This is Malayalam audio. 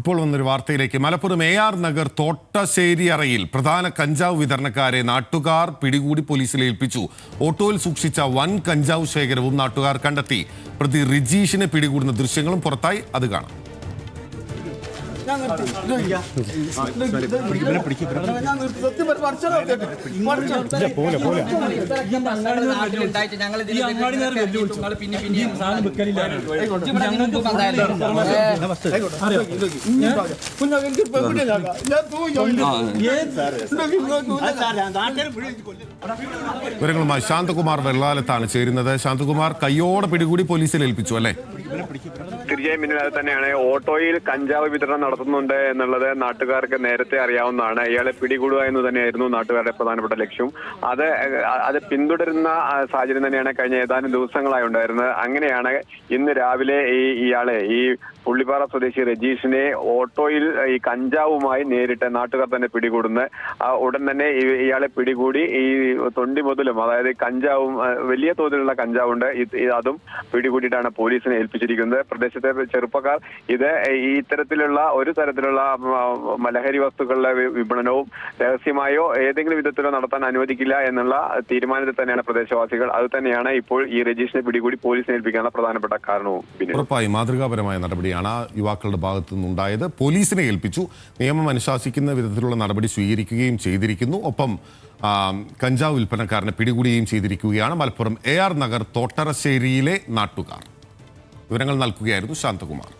ഇപ്പോൾ വന്നൊരു വാർത്തയിലേക്ക്. മലപ്പുറം AR നഗർ തോട്ടശ്ശേരി അറയിൽ പ്രധാന കഞ്ചാവ് വിതരണക്കാരെ നാട്ടുകാർ പിടികൂടി പോലീസിൽ ഏൽപ്പിച്ചു. ഓട്ടോയിൽ സൂക്ഷിച്ച വൻ കഞ്ചാവ് ശേഖരവും നാട്ടുകാർ കണ്ടെത്തി. പ്രതി റിജീഷിനെ പിടികൂടുന്ന ദൃശ്യങ്ങളും പുറത്തായി, അത് കാണാം. വിവരങ്ങളുമായി ശാന്തകുമാർ വെള്ളാലത്താണ് ചേരുന്നത്. ശാന്തകുമാർ, കയ്യോടെ പിടികൂടി പോലീസിൽ ഏൽപ്പിച്ചു അല്ലേ? തീർച്ചയായും മിന്നൽ തന്നെ. ഓട്ടോയിൽ കഞ്ചാവ് വിതരണം നടത്തുന്നുണ്ട് എന്നുള്ളത് നാട്ടുകാർക്ക് നേരത്തെ അറിയാവുന്നതാണ്. ഇയാളെ പിടികൂടുക എന്ന് തന്നെയായിരുന്നു നാട്ടുകാരുടെ പ്രധാനപ്പെട്ട ലക്ഷ്യം. അത് പിന്തുടരുന്ന സാഹചര്യം തന്നെയാണ് കഴിഞ്ഞ ഏതാനും ദിവസങ്ങളായി ഉണ്ടായിരുന്നത്. അങ്ങനെയാണ് ഇന്ന് രാവിലെ ഇയാളെ പുള്ളിപ്പാറ സ്വദേശി രജീഷിനെ ഓട്ടോയിൽ ഈ കഞ്ചാവുമായി നേരിട്ട് നാട്ടുകാർ തന്നെ പിടികൂടുന്നത്. ഉടൻ തന്നെ ഇയാളെ പിടികൂടി ഈ തൊണ്ടി മുതലും, അതായത് കഞ്ചാവും, വലിയ തോതിലുള്ള കഞ്ചാവുണ്ട്, അതും പിടികൂടിയിട്ടാണ് പോലീസിനെ ഏൽപ്പിച്ചിരിക്കുന്നത്. പ്രദേശത്തെ ചെറുപ്പക്കാർ ഇത്തരത്തിലുള്ള ഒരു തരത്തിലുള്ള ലഹരി വസ്തുക്കളുടെ വിപണനവും രഹസ്യമായോ ഏതെങ്കിലും വിധത്തിലോ നടത്താൻ അനുവദിക്കില്ല എന്നുള്ള തീരുമാനത്തിൽ തന്നെയാണ് പ്രദേശവാസികൾ. അത് തന്നെയാണ് ഇപ്പോൾ ഈ രജീഷിനെ പിടികൂടി പോലീസിനെ ഏൽപ്പിക്കാനുള്ള പ്രധാനപ്പെട്ട കാരണവും. ഉറപ്പായും മാതൃകാപരമായ നടപടിയാണ് യുവാക്കളുടെ ഭാഗത്തു നിന്നുണ്ടായത്. പോലീസിനെ ഏൽപ്പിച്ചു, നിയമം അനുശാസിക്കുന്ന വിധത്തിലുള്ള നടപടി സ്വീകരിക്കുകയും ചെയ്തിരിക്കുന്നു. ഒപ്പം കഞ്ചാവ് വിൽപ്പനക്കാരനെ പിടികൂടുകയും ചെയ്തിരിക്കുകയാണ് മലപ്പുറം AR നഗർ തോട്ടശ്ശേരിയിലെ നാട്ടുകാർ. വിവരങ്ങൾ നൽകുകയായിരുന്നു ശാന്തകുമാർ.